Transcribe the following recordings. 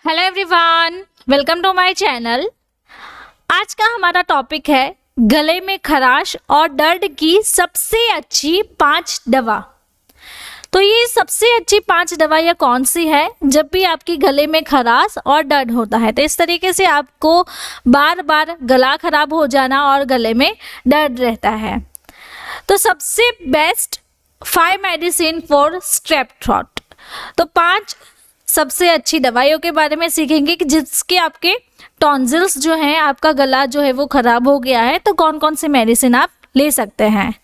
Hello everyone, welcome to my channel. आज का हमारा टॉपिक है गले में खराश और दर्द की सबसे अच्छी 5 दवा। तो ये सबसे अच्छी 5 दवाइयाँ कौन सी है जब भी आपकी गले में खराश और दर्द होता है। तो इस तरीके से आपको बार बार गला खराब हो जाना और गले में दर्द रहता है, तो सबसे best 5 medicine for strep throat. तो 5 सबसे अच्छी दवाइयों के बारे में सीखेंगे कि जिसके आपके टॉन्सिल्स जो हैं, आपका गला जो है वो ख़राब हो गया है, तो कौन कौन से मेडिसिन आप ले सकते हैं।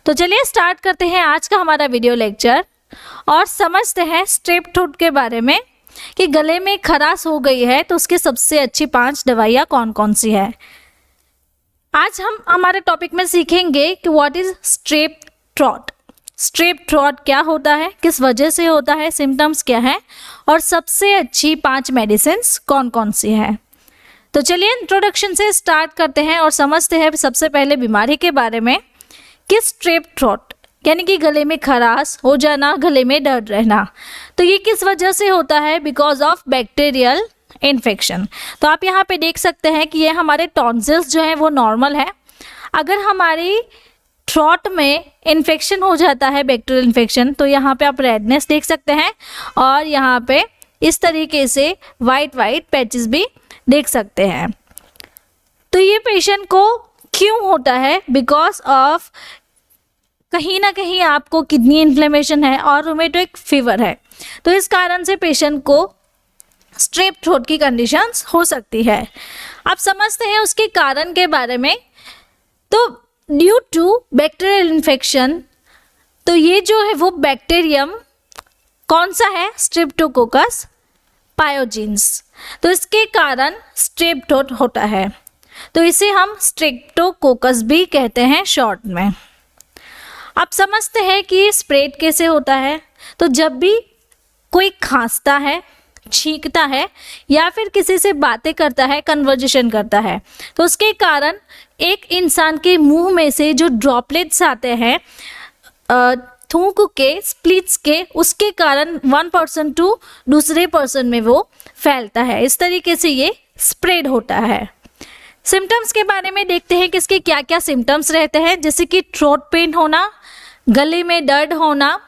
तो चलिए स्टार्ट करते हैं आज का हमारा वीडियो लेक्चर और समझते हैं स्ट्रेप थ्रोट के बारे में कि गले में खराश हो गई है तो उसकी सबसे अच्छी 5 दवाइयाँ कौन कौन सी है। आज हम हमारे टॉपिक में सीखेंगे कि what is strep throat. Strep throat क्या होता है, किस वजह से होता है, सिम्टम्स क्या है और सबसे अच्छी 5 मेडिसिन्स कौन कौन सी है। तो चलिए इंट्रोडक्शन से स्टार्ट करते हैं और समझते हैं सबसे पहले बीमारी के बारे में कि स्ट्रेप थ्रोट यानी कि गले में खराश हो जाना, गले में दर्द रहना, तो ये किस वजह से होता है। Because of bacterial infection. तो आप यहाँ पे देख सकते हैं कि ये हमारे टॉन्सिल्स जो है वो नॉर्मल है। अगर हमारी थ्रोट में इन्फेक्शन हो जाता है, बैक्टीरियल इन्फेक्शन, तो यहाँ पे आप रेडनेस देख सकते हैं और यहाँ पे इस तरीके से वाइट पैचेस भी देख सकते हैं। तो ये पेशेंट को क्यों होता है? बिकॉज ऑफ कहीं ना कहीं आपको किडनी इन्फ्लेमेशन है और रूमेटॉइड फीवर है, तो इस कारण से पेशेंट को स्ट्रेप थ्रोट की कंडीशंस हो सकती है। आप समझते हैं उसके कारण के बारे में। तो ड्यू टू बैक्टीरियल इन्फेक्शन, तो ये जो है वो बैक्टीरियम कौन सा है? स्ट्रेप्टोकोकस पायोजेन्स। तो इसके कारण स्ट्रेप थ्रोट होता है, तो इसे हम स्ट्रेप्टोकोकस भी कहते हैं शॉर्ट में। आप समझते हैं कि स्प्रेड कैसे होता है। तो जब भी कोई खांसता है, छींकता है या फिर किसी से बातें करता है, कन्वर्जेशन करता है, तो उसके कारण एक इंसान के मुंह में से जो ड्रॉपलेट्स आते हैं थूक के, स्प्लिट्स के, उसके कारण 1 पर्सन टू दूसरे पर्सन में वो फैलता है। इस तरीके से ये स्प्रेड होता है। सिम्टम्स के बारे में देखते हैं कि इसके क्या क्या सिम्टम्स रहते हैं, जैसे कि थ्रोट पेन होना, गले में दर्द होना,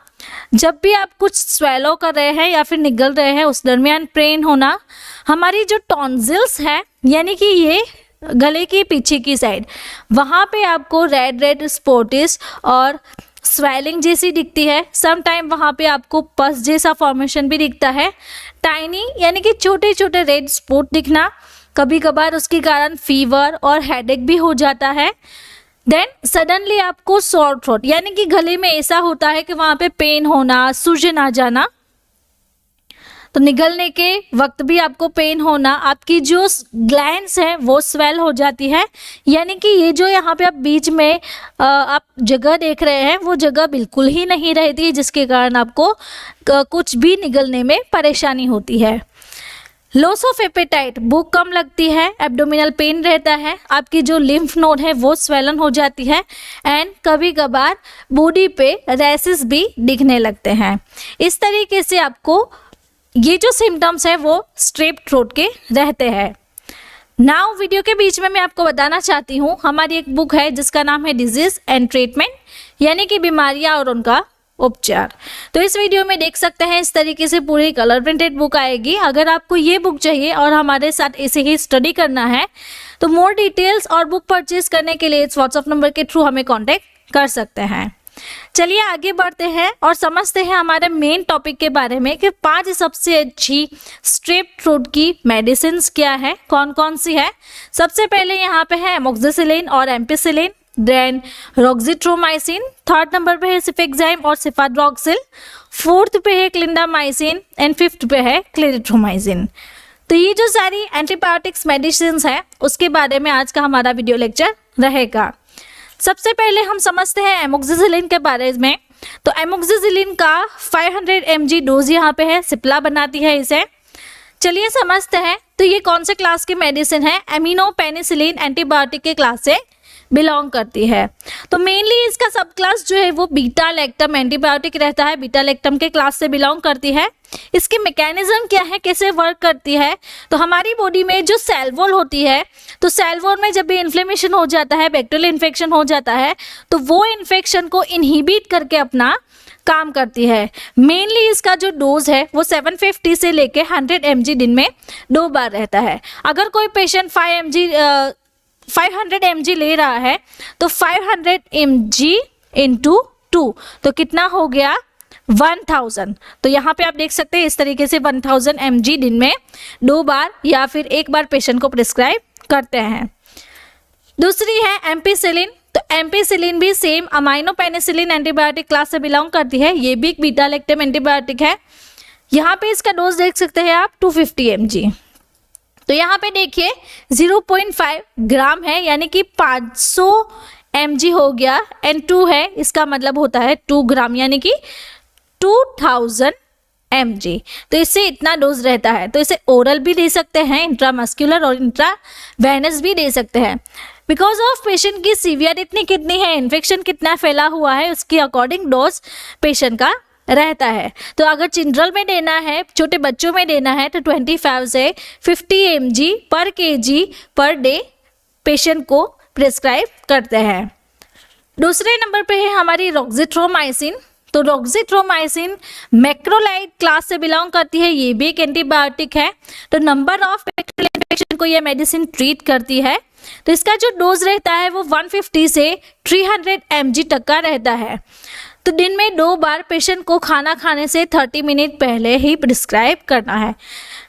जब भी आप कुछ स्वेलो कर रहे हैं या फिर निगल रहे हैं उस दरमियान पेन होना, हमारी जो टॉन्सिल्स है यानी कि ये गले की पीछे की साइड, वहाँ पे आपको रेड स्पॉटिस और स्वेलिंग जैसी दिखती है। सम टाइम वहाँ पे आपको पस जैसा फॉर्मेशन भी दिखता है। टाइनी यानी कि छोटे छोटे रेड स्पॉट दिखना, कभी कभार उसके कारण फीवर और हेडेक भी हो जाता है। देन सडनली आपको सॉर थ्रोट यानी कि गले में ऐसा होता है कि वहाँ पे पेन होना, सूजन आ जाना, तो निगलने के वक्त भी आपको पेन होना, आपकी जो ग्लैंड्स हैं वो स्वेल हो जाती है, यानी कि ये जो यहाँ पे आप बीच में आप जगह देख रहे हैं वो जगह बिल्कुल ही नहीं रहती, जिसके कारण आपको कुछ भी निगलने में परेशानी होती है। लॉस ऑफ एपेटाइट, भूख कम लगती है, एब्डोमिनल पेन रहता है, आपकी जो लिम्फ नोड है वो स्वेलन हो जाती है एंड कभी कभार बॉडी पे रैसेस भी दिखने लगते हैं। इस तरीके से आपको ये जो सिम्टम्स है वो स्ट्रेप थ्रोट के रहते हैं। नाउ वीडियो के बीच में मैं आपको बताना चाहती हूँ, हमारी एक बुक है जिसका नाम है डिजीज एंड ट्रीटमेंट, यानी कि बीमारियाँ और उनका उपचार। तो इस वीडियो में देख सकते हैं इस तरीके से पूरी कलर प्रिंटेड बुक आएगी। अगर आपको ये बुक चाहिए और हमारे साथ ऐसे ही स्टडी करना है तो मोर डिटेल्स और बुक परचेज करने के लिए इस व्हाट्सएप नंबर के थ्रू हमें कांटेक्ट कर सकते हैं। चलिए आगे बढ़ते हैं और समझते हैं हमारे मेन टॉपिक के बारे में कि 5 सबसे अच्छी स्ट्रेप थ्रोट की मेडिसिन क्या है, कौन कौन सी है। सबसे पहले यहाँ पे है एमोक्सिसिलिन और एम्पिसिलिन, देन रोक्सिट्रोमाइसिन, 3rd नंबर पे है सिफेक्साइम और सिफाड्रोक्सिल, 4th पे है क्लिंडामाइसिन एंड 5th पे है क्लेरिथ्रोमाइसिन। तो ये जो सारी एंटीबायोटिक्स मेडिसिन है उसके बारे में आज का हमारा वीडियो लेक्चर रहेगा। सबसे पहले हम समझते हैं एमोक्सिसिलिन के बारे में। तो एमोक्सिसिलिन का 500 mg डोज यहाँ पे है, सिप्ला बनाती है इसे। चलिए समझते हैं। तो ये कौन से क्लास की मेडिसिन है? एमिनो पेनिसिलिन एंटीबायोटिक के क्लास से बिलोंग करती है। तो मेनली इसका सब क्लास जो है वो बीटा लैक्टम एंटीबायोटिक रहता है, बीटा लैक्टम के क्लास से बिलोंग करती है। इसकी मैकेनिज्म क्या है, कैसे वर्क करती है, तो हमारी बॉडी में जो सेल वॉल होती है, तो सेल वॉल में जब भी इन्फ्लेमेशन हो जाता है, बैक्टीरियल इन्फेक्शन हो जाता है, तो वो इन्फेक्शन को इनहिबिट करके अपना काम करती है। मेनली इसका जो डोज है वो 750 से लेके 100 mg दिन में 2 बार रहता है। अगर कोई पेशेंट 500 mg ले रहा है तो 500 mg इंटू 2 तो कितना हो गया 1000। तो यहाँ पे आप देख सकते हैं इस तरीके से 1000 mg दिन में 2 बार या फिर 1 बार पेशेंट को प्रिस्क्राइब करते हैं। दूसरी है एम्पिसिलिन। तो एम्पिसिलिन भी same amino penicillin antibiotic class से बिलोंग करती है। ये भी एक बीटा लैक्टम एंटीबायोटिक है। यहाँ पे इसका डोज देख सकते हैं आप 250 mg। तो यहाँ पे देखिए 0.5 ग्राम है, यानी कि 500 mg हो गया, एंड 2 है, इसका मतलब होता है 2 ग्राम यानी कि 2000 mg। तो इससे इतना डोज रहता है। तो इसे ओरल भी दे सकते हैं, इंट्रामस्कुलर और इंट्रावेनस भी दे सकते हैं। बिकॉज ऑफ पेशेंट की सीवियरिटी कितनी है, इन्फेक्शन कितना फैला हुआ है, उसके अकॉर्डिंग डोज पेशेंट का रहता है। तो अगर चिल्ड्रन में देना है, छोटे बच्चों में देना है, तो 25 से 50 mg पर kg पर डे पेशेंट को प्रिस्क्राइब करते हैं। दूसरे नंबर पे है हमारी रॉक्जिथ्रोमाइसिन। तो रॉक्जिथ्रोमाइसिन मैक्रोलाइड क्लास से बिलोंग करती है। ये भी एक एंटीबायोटिक है। तो नंबर ऑफ बैक्टीरियल इन्फेक्शन को ये मेडिसिन ट्रीट करती है। तो इसका जो डोज रहता है वो 150 से 300 mg तक का रहता है। तो दिन में 2 बार पेशेंट को खाना खाने से 30 मिनट पहले ही प्रिस्क्राइब करना है।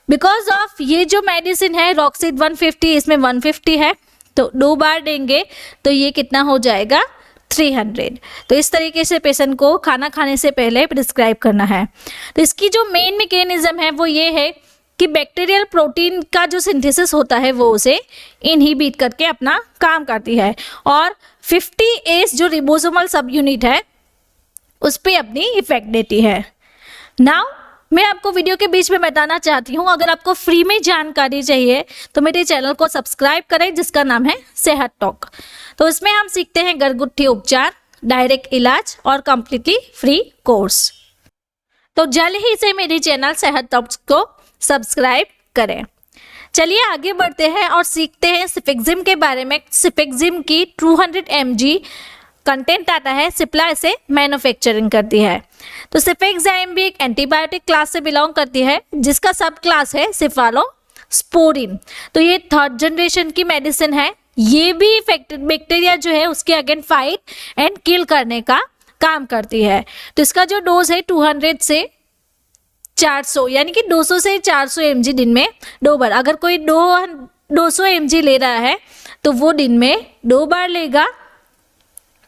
बिकॉज ऑफ ये जो मेडिसिन है रॉक्सिड 150, इसमें 150 है, तो 2 बार देंगे तो ये कितना हो जाएगा 300। तो इस तरीके से पेशेंट को खाना खाने से पहले प्रिस्क्राइब करना है। तो इसकी जो मेन मैकेनिज्म है वो ये है कि बैक्टीरियल प्रोटीन का जो सिंथेसिस होता है वो उसे इनहिबिट करके अपना काम करती है, और 50S जो रिबोसोमल सब यूनिट है उस पर अपनी इफेक्ट देती है। नाउ मैं आपको वीडियो के बीच में बताना चाहती हूँ, अगर आपको फ्री में जानकारी चाहिए तो मेरे चैनल को सब्सक्राइब करें जिसका नाम है सेहत टॉक। तो इसमें हम सीखते हैं घरगुथी उपचार, डायरेक्ट इलाज और कम्प्लीटली फ्री कोर्स। तो जल्द ही से मेरे चैनल सेहत टॉक को सब्सक्राइब करें। चलिए आगे बढ़ते हैं और सीखते हैं सिफेक्जिम के बारे में। सिफेक्जिम की 200 mg कंटेंट आता है, सिप्ला इसे मैन्युफैक्चरिंग करती है। तो सिफेक्जाइम भी एक एंटीबायोटिक क्लास से बिलोंग करती है, जिसका सब क्लास है सिफालोस्पोरिन। तो ये 3rd जनरेशन की मेडिसिन है। ये भी इफेक्टेड बैक्टीरिया जो है उसके अगेंस्ट फाइट एंड किल करने का काम करती है। तो इसका जो डोज है 200 से 400 यानी कि 200 से 400 mg दिन में 2 बार। अगर कोई 200 mg ले रहा है तो वो दिन में 2 बार लेगा।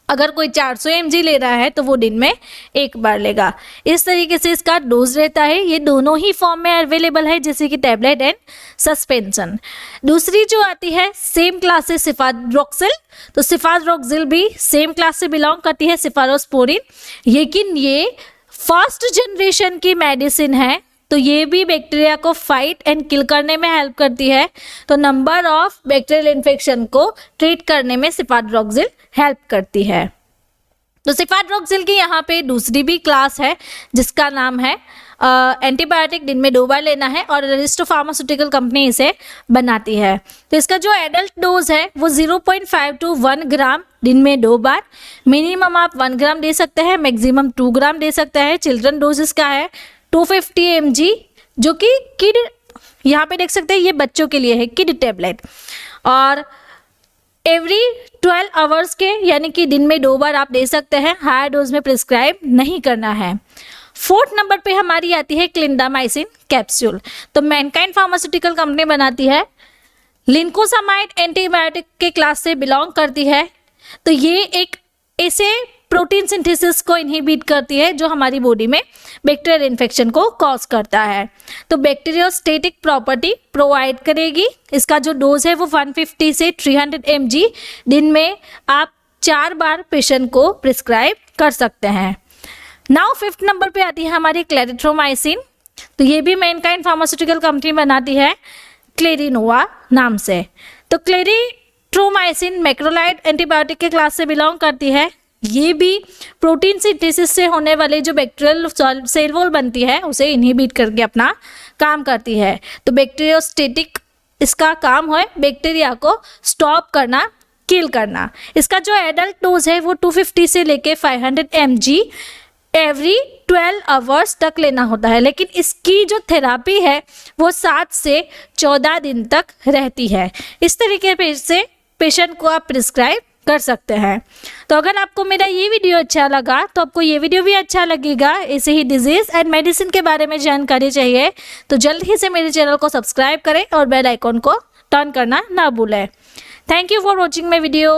अगर कोई 400 mg ले रहा है तो वो दिन में 1 बार लेगा। इस तरीके से इसका डोज रहता है। ये दोनों ही फॉर्म में अवेलेबल है, जैसे कि टैबलेट एंड सस्पेंशन। दूसरी जो आती है सेम क्लास से सिफाद्रोक्सिल। तो सिफाद्रोक्सिल भी सेम क्लास से बिलोंग करती है सिफालोस्पोरिन, लेकिन ये 1st जनरेशन की मेडिसिन है। तो ये भी बैक्टीरिया को फाइट एंड किल करने में हेल्प करती है। तो नंबर ऑफ बैक्टीरियल इन्फेक्शन को ट्रीट करने में सिफाद्रोक्सिल हेल्प करती है। तो सिफाद्रोक्सिल की यहाँ पे दूसरी भी क्लास है जिसका नाम है एंटीबायोटिक, दिन में 2 बार लेना है, और अरिस्टो फार्मास्यूटिकल कंपनी इसे बनाती है। तो इसका जो एडल्ट डोज है वो 0.5 to 1 ग्राम दिन में 2 बार। मिनिमम आप 1 ग्राम दे सकते हैं, मैक्सिमम 2 ग्राम दे सकते हैं। चिल्ड्रन डोज इसका है 250 mg, जो कि किड, यहाँ पे देख सकते हैं ये बच्चों के लिए है किड टैबलेट, और एवरी 12 आवर्स के यानी कि दिन में 2 बार आप दे सकते हैं। हायर डोज में प्रिस्क्राइब नहीं करना है। 4th नंबर पे हमारी आती है क्लिंडामाइसिन कैप्सूल। तो मैनकाइंड फार्मास्यूटिकल कंपनी बनाती है। लिंकोसामाइड एंटीबायोटिक के क्लास से बिलोंग करती है। तो ये एक ऐसे प्रोटीन सिंथेसिस को इनहिबिट करती है जो हमारी बॉडी में बैक्टीरियल इन्फेक्शन को कॉज करता है। तो बैक्टीरियोस्टेटिक प्रॉपर्टी प्रोवाइड करेगी। इसका जो डोज है वो 150 से 300 mg दिन में आप 4 बार पेशेंट को प्रिस्क्राइब कर सकते हैं। नाउ 5th नंबर पे आती है हमारी क्लेरिथ्रोमाइसिन। तो ये भी मैनकाइंड फार्मास्यूटिकल कंपनी बनाती है क्लेरिनोवा नाम से। तो क्लेरी एजिथ्रोमाइसिन मैक्रोलाइड एंटीबायोटिक के क्लास से बिलोंग करती है। ये भी प्रोटीन सिंथेसिस से होने वाले जो बैक्टीरियल सेल वॉल बनती है उसे इनहिबिट करके अपना काम करती है। तो बैक्टीरियोस्टेटिक इसका काम है बैक्टीरिया को स्टॉप करना, किल करना। इसका जो एडल्ट डोज है वो 250 से लेके 500 mg एवरी 12 आवर्स तक लेना होता है, लेकिन इसकी जो थेरापी है वो 7 से 14 दिन तक रहती है। इस तरीके से पेशेंट को आप प्रिस्क्राइब कर सकते हैं। तो अगर आपको मेरा ये वीडियो अच्छा लगा तो आपको ये वीडियो भी अच्छा लगेगा। ऐसे ही डिजीज़ एंड मेडिसिन के बारे में जानकारी चाहिए तो जल्द ही से मेरे चैनल को सब्सक्राइब करें और बेल आइकॉन को टर्न करना ना भूलें। Thank you for watching my video.